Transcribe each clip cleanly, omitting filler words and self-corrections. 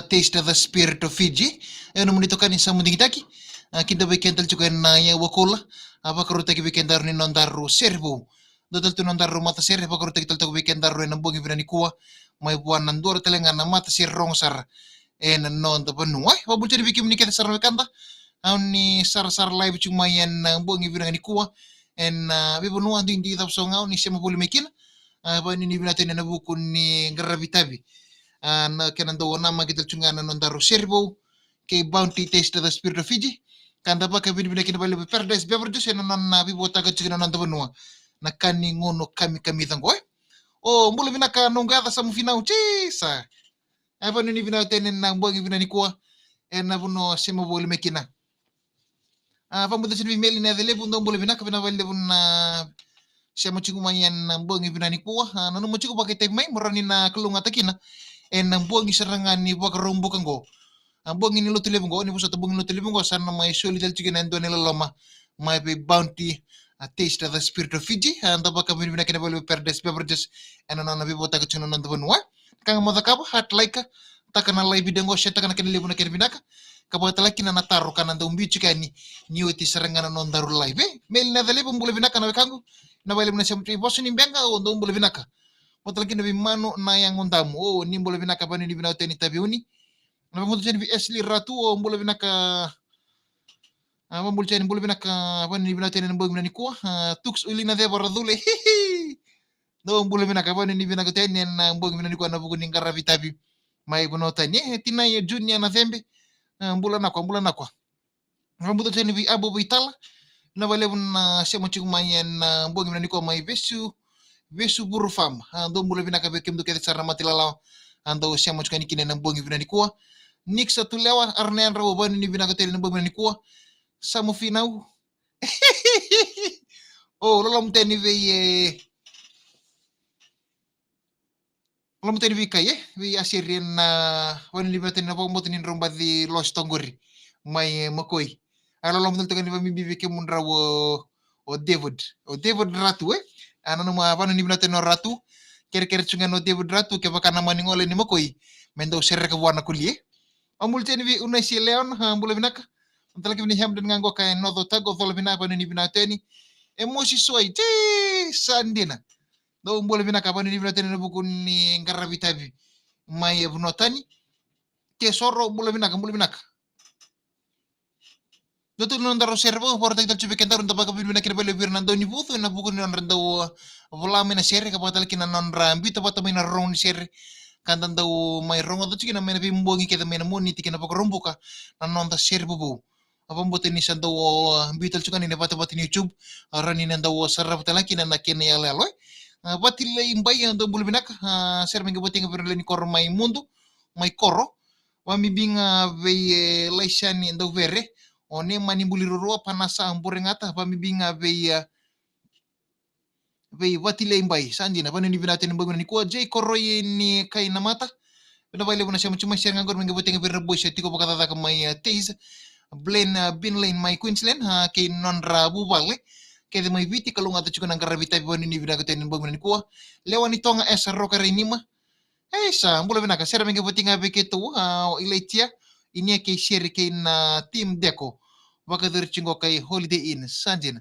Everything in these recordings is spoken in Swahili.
taste the spirit of Fiji. Eno munitokani sa mundingitaki. Kinda weekend juga na ya wakola. Abakaruta ki weekend daru ni nondaru servo. Dodal tu nondaru mata serre abakaruta ki talta weekend daru na bongi birani kuwa. Mai buan nandor telenga na mata sirrong sar. En non to benua. Wabul jadi bikin menikah sar wekanda. Ni sar live cuma yan bongi birani kuwa. En bibunua di tapsonga ni sema bolu mekina. Ba ni binate na buku ni gravitabi. Na kenando nama kita cungana nondaru servo. Ke bounty taste the spirit of Fiji. Kanda ba ka binibina kina bale paradise beverages en non na bibo taga cugana nonda benua. Na kani ngono kami tango. Oh, mbula binaka nongada sa mufinau chisa. Apa ni bina tenen na bongi bina ni kuwa. En abuno sema bolu mekina. Pamuda sini meli na dele bundo mbula binaka bina bale buna siya chiku mayan ng buwangi binanikuwa. Nano mo chiku bakit tayo may marani na kalunga takina. En ang buwangi sarangan ni wakarumbo kanggo. Ang buwangi nilutulibong ko. Ni po sa tabong nilutulibong ko. Sana may solidal chicken na endo nilalama. May bounty taste of the spirit of Fiji. Ang taba kami binakinabalo perdes beverages. Ano na nabibota ka chunan ng tabanwa. Kang madakaba hat like ka. Taka na live bidang ko siya. Taka na kinilibo na kinabinaka. Kapatalaki na nataro ka nanda umbichi ka ni niuti sarangan na nondaru live. Mail na dali pong bulabinaka na wikango. Nabalim na siya boso ni Bianca o doon bola binaka. Matalaki na bimano na yang undamu. O ni bola binaka pa ni binaw ni tabiuni. Napamunta siya ni Ashley Ratu o bola binaka. Mambul siya ni bola binaka pa ni binaw ni bola binanikuwa. Tux uli na deba radule. Doon bola binaka pa ni binaw ni bola binanikuwa na buko ning karabi tabi. May bunota ni tinay junior na thembe. Bulan nakwa. Napamunta siya ni Abo Vitala. Na wale na siya mo mayan na bongi na niko may besu burufam ando mula binaka bekem do kete sarama tilalaw ando siya mo chukani kine ng bongi binanikuwa nik sa tulewa arnean rawo ba ni binaka tele ng bongi binanikuwa sa mo finaw oh lolam teni ve kaye ve asirien na wani libatan na pong motin romba di los tongori may makoi. Ano lang tulungan ni pamibibigay mo raw o David Ratu ano nung mga paano ni natin no Ratu kere chunga no David Ratu kaya baka naman ngole ni makoy mendo serre ka buwan na kulye amul teni vi unay si Leon mula binaka ang talaga biniham din nga kay no do tago tolo binaka paano ni binateni emosi soy sandina do mula binaka paano ni binateni na bukun ni ngarabitabi may bunotani ke soro mula binaka Doto non daro servo porta kita cubi kentar untuk baka bina kira bele bir nando ni butu na buku ni nando volame na sere kapata laki na non rambi to pata mina rong sere kantan daw may rong ato chiki na may nabimbongi kita may namuni tiki na pagkarumbo ka na non da sere bubu apa mbote ni sando bital chukan ni pata pati ni YouTube rani nando sarap talaki na nakene ya laloy pati le imbay ando bulbinak sere mingi pati nga ni koro may mundo may koro wami binga ve laisani ando vere one manimbuli roroa panasa amborengata pamibinga vei watile imbai sanjina pani binate ni baguna ni kuwa jay koroy ni kay namata bina baile buna siya machuma siya ngangor mingi buting birabo siya tiko pakatata ka may taze Blaine Binlane may Queensland kay nonra bubale kay may viti kalunga to chukon ang karabita pani ni binate ni baguna ni kuwa lewa ni tonga esa roka rinima sa mula binaka sera mingi buting beketo ilaitia ini kay share kay na team deko wakadir chingo kay Holiday Inn sanjin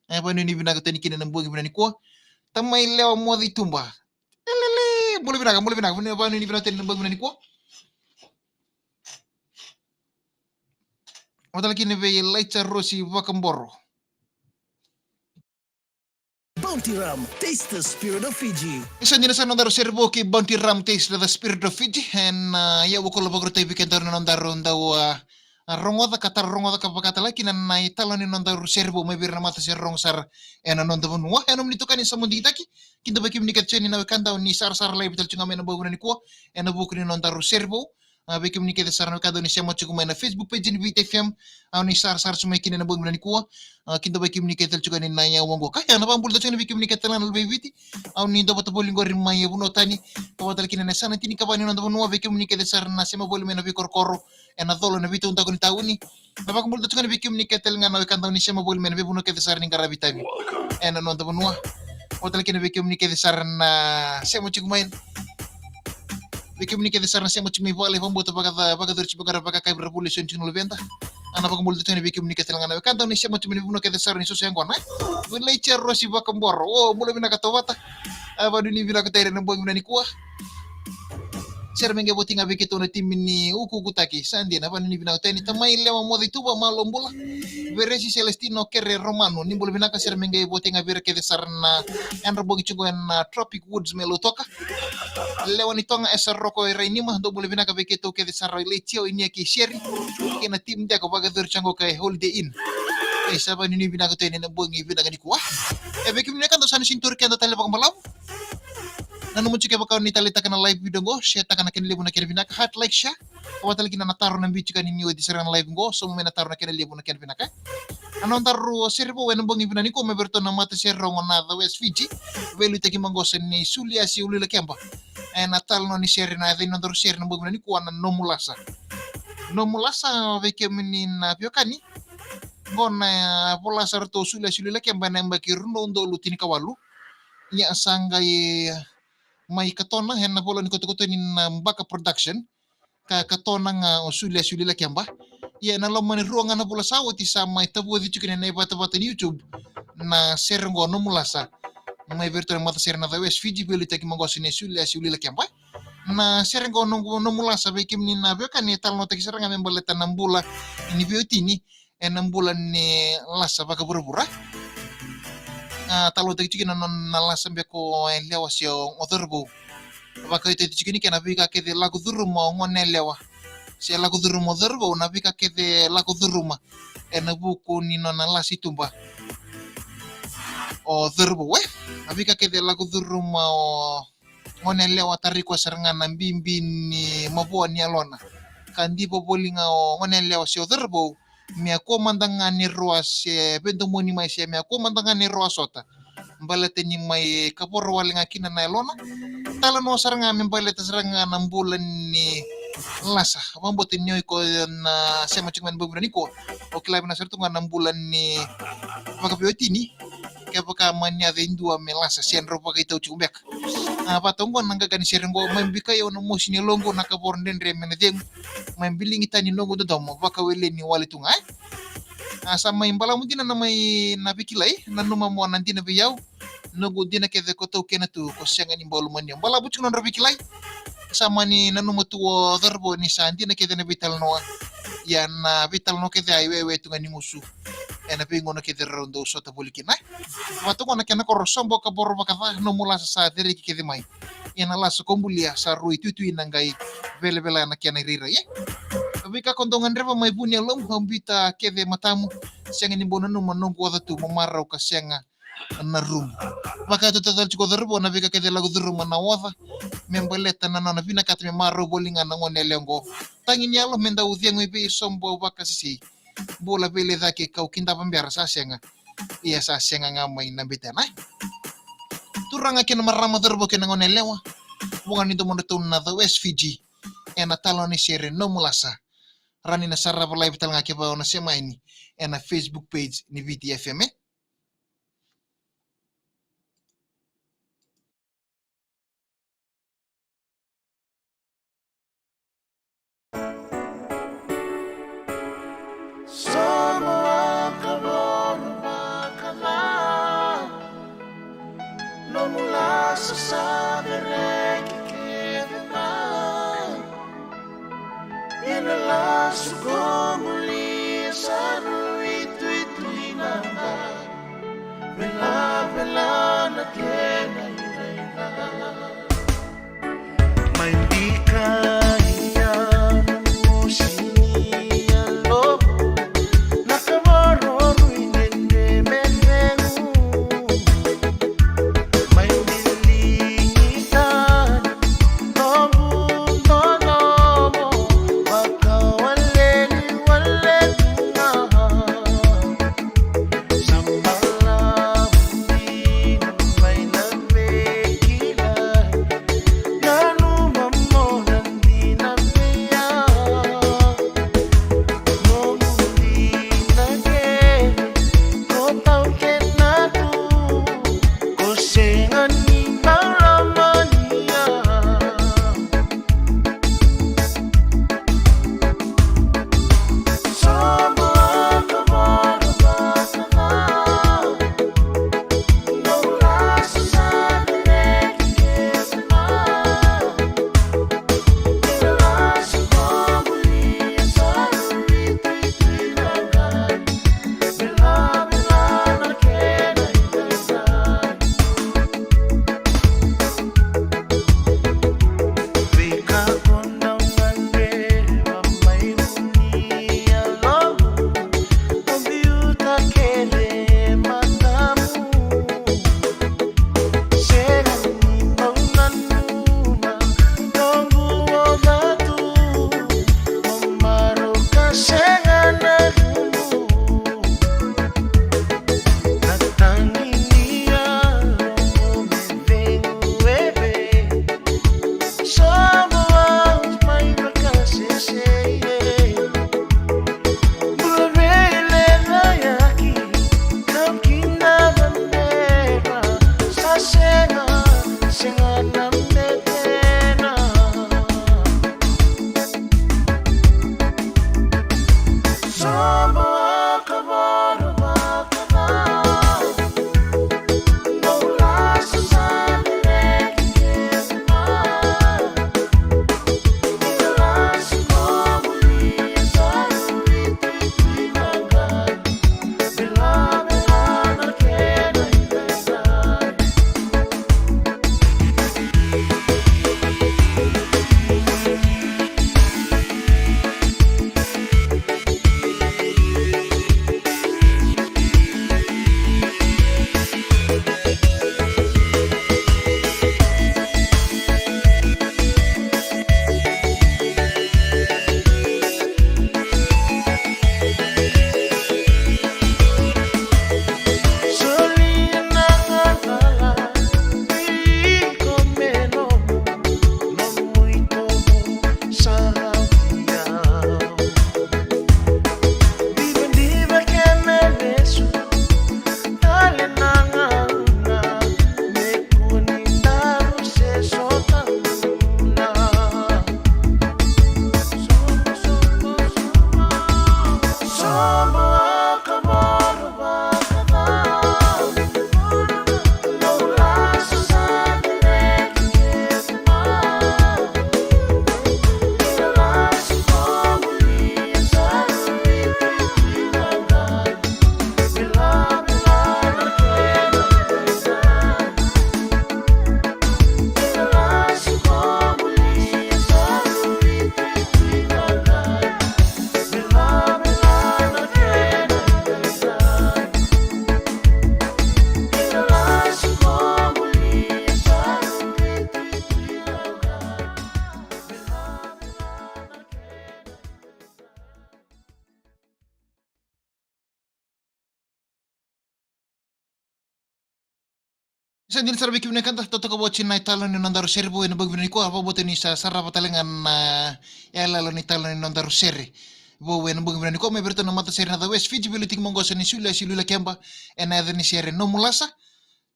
ay paano ni binaga tani kina ng buwag binanikuwa tamay lewa mo di tumba elele mula binaga paano ni binaga tani ng buwag binanikuwa matala kina vey Laita Rossi Wakamboro Bounty Rum, taste the spirit of Fiji. Isa nyo na sa nandaro servo kay Bounty Rum, taste the spirit of Fiji. And yaw ko labag tayo bikendaro na nandaro daw rongoda kapakatala kinanay talo ni nandaro servo may birna mata si rongsar and nandaro nuwa. Enom nito kanin sa mundi taki. Kinda ba kim ni katchen ni nawikanda ni sar lay bital chunga may nabago na ni kuwa. And nabuko ni nandaro servo. Bekim ni kita sarano kado ni siya mo chukuma na Facebook page ni VTFM ni sar sumay kini na buong ni kuwa kinda bekim ni kita chuka ni naya wango kaya na pambulda chuna bekim ni kita lan albay viti ni do bataboling go rin may buno tani kawatal kina na sana tini kabani no do no bekim ni kita sar na siya mabuli na bikorkoro na dolo na bitu unta ko ni tauni na pambulda chuna bekim ni kita nga na kanta ni siya mabuli na bibuno kita sar ni karabita bi no do no kawatal kina bekim ni kita sar na siya mo chukuma Beke mini kede sarna sema chimi vale pambuto baga dorchi baga kai revolution tinu lebenta. Ana baga multo tene beke mini kete langana kanta ni sema chimi vuno kede sarni so sengon na. Wile cerro si baka mboro. Oh mule bina katawata. Aba duni bina katayre na boy mina ni kuah. Ser menge botinga beke to na timini uku kutaki sandi na bani bina tani tamai lewa modi tuba malombola. Veresi Celestino Kerre Romano nimbol bina ka ser menge botinga bere kede sarna andro bogi chugo na Tropic Woods melotoka. Lewani tonga esa roko e reinima do bole bina ka beke to kede sarra lechio ini ki sheri kena tim dia ko baga dur chango kai Holiday Inn. Saba ni bina ko tene na bongi bina gani kuah. Beke bina kan to san sintur kan to tale bak malam. Nanu mo chike bakaw ni talita kana live video go share ta kana ken lebu na ken binaka hat like share o talagi na nataro na bichi kan ni odi serang live go so mo nataro na ken lebu na ken binaka anon taru serbo wen bongi binani ko me berto na mata serro ngona the West Fiji velu teki mango sen ni sulia si ulila kemba natal no ni share na the no share na bongi binani ko na no mulasa veke menina piokani ngona pola sarto sulia sulia kemba na mbaki rundo ndo lutini kawalu ya sanga mai katona hen na polo ni koto ni mbaka production katona nga osulia la kiamba ya na lomma ni ruanga na pula sawo ti sama itabu di chukine na bata ni YouTube na serengo no mulasa mai virtual mata serna da West Fiji beli taki mangosi ni sulia la kiamba na serengo no mulasa be kimni na be kan ni talno taki seranga membaleta nambula ini biotini nambula ni lasa baka burubura talo teki chikina non nalasa beko lewa sio otorbo baka ite chikini kana bika kede lagu duruma ngone lewa si lagu duruma otorbo na bika kede lagu duruma ena buku ni non nalasi tumba otorbo we na bika kede lagu duruma o ngone lewa tariko serngana bimbi ni mabua ni alona kandi bobolinga o ngone lewa sio otorbo mia komandanga ni roas bento moni mai sia mia komandanga ni roasota mbalete ni mai kaporo walinga kina na elona tala no saranga mbalete saranga nambulan ni lasa mambote ni ko na sema chikman bubra ko o klab na sertu nambulan ni pakapiotini kapaka mania de indua melasa sian ropa kai tau chumbek patongo nanga kan serengo mambika yo no mosini longo nakapor ndendre menedeng mambiling itani longo do domo baka wele ni walitunga sama imbala mutina na mai napikilai nanu mamo nanti na biyau nogo dina kede ko tau kena tu ko senga ni bolu mani bala bucu non rapikilai sama ni nanu motu darbo ni santi na kede na vital no ya na vital no kede ai wewe tu ngani musu ena pingo na kede rondo sota bulikina matungo na kena korosombo ka boro baka no mula sa dere ki kede mai ena la so kombulia sa rui tutu inangai vele vele na kena rira ye Vika kondongan reva mai bunia lom hambita keve matamu siang ni bona no manong ko tu mamarau ka sianga na room maka to total chiko derbo na vika kede lagu duru na wafa membeleta na na vina kat me maro bolinga na ngone lengo tangin yalo menda udhiang ibe sombo baka sisi bola vele dake kau kinda pambiara sa sianga iya sa sianga ngamai na bitana turanga ken marama derbo ken ngone lewa bukan itu mondo na the West Fiji ena talo ni sere no mulasa rani na sarra pa live tal nga kiba na sema ini ena Facebook page ni VTFM Isa din sarbe kimne kanta toto ko bochin na italo ni nondaru serbo en bag ni ko apa bote ni sa sarapa talengan na ela ni talo ni nondaru serre. Bo wen bag ni ko me berto na mata serre na the west feasibility mongo sa ni sula kemba en na ni serre no mulasa.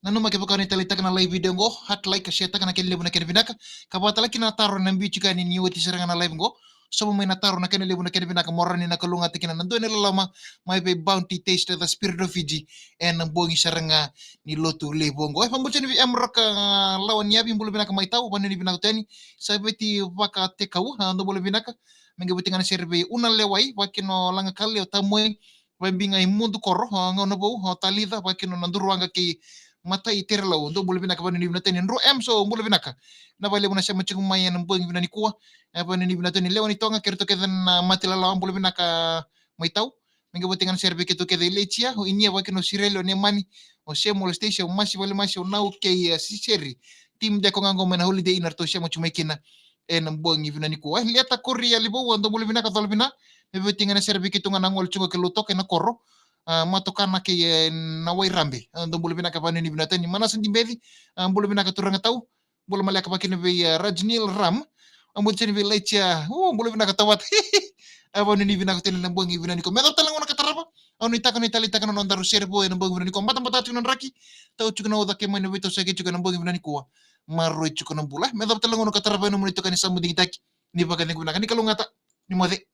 Nanu make pakani talita kana live video ngo hat like share ta kana kelle buna ken binaka kabata laki na taro na mbichu kani ni woti seranga na live ngo so mo na taro na ken lebu na ken binaka morani na kalunga tikina nando ne lama may be bounty taste the spirit of Fiji en bongi seranga ni lotu le bongo e pambuche ni emraka lawan yabi mbulu binaka may tau bani ni binaka tani sabeti waka tekau ando bulu binaka menga butinga na serbe una lewai wakino langa kale o tamoy wembinga imundu koro ngono bo talida wakino nanduruanga ki mata iter la undo bulu binaka bani ni binaka ro em so bulu binaka na bale buna sama cing mayan mbong binani kuwa bani ni binaka ni lewani tonga kerto kedan mati la lawan bulu binaka mai tau menga butinga serbe keto kede lechia o inia wakino sirelo ne mani o se molestation masi bale masi o nau ke si seri tim de ko ngango mena holiday inar to se mo chumekina en mbong binani kuwa liata korea libo wando bulu binaka tol bina me butinga serbe keto ngangol chungo ke luto ke na korro matokana ke na wai rambe ando bulu binaka bani ni binata ni mana sendi beli bulu binaka turanga tau bulu malaka bakine be rajnil ram ambul cheni be lecha bulu binaka tawat abani ni binaka teni na bongi binani ko medo talang ona kataraba oni taka ni tali taka non daru serbo en bongi binani ko mata mata tunan raki tau chukuna oda ke mani wito sege chukuna bongi binani ko marro chukuna bula medo talang ona kataraba no munito kani samu dingitaki ni bagani binaka ni kalungata ni mode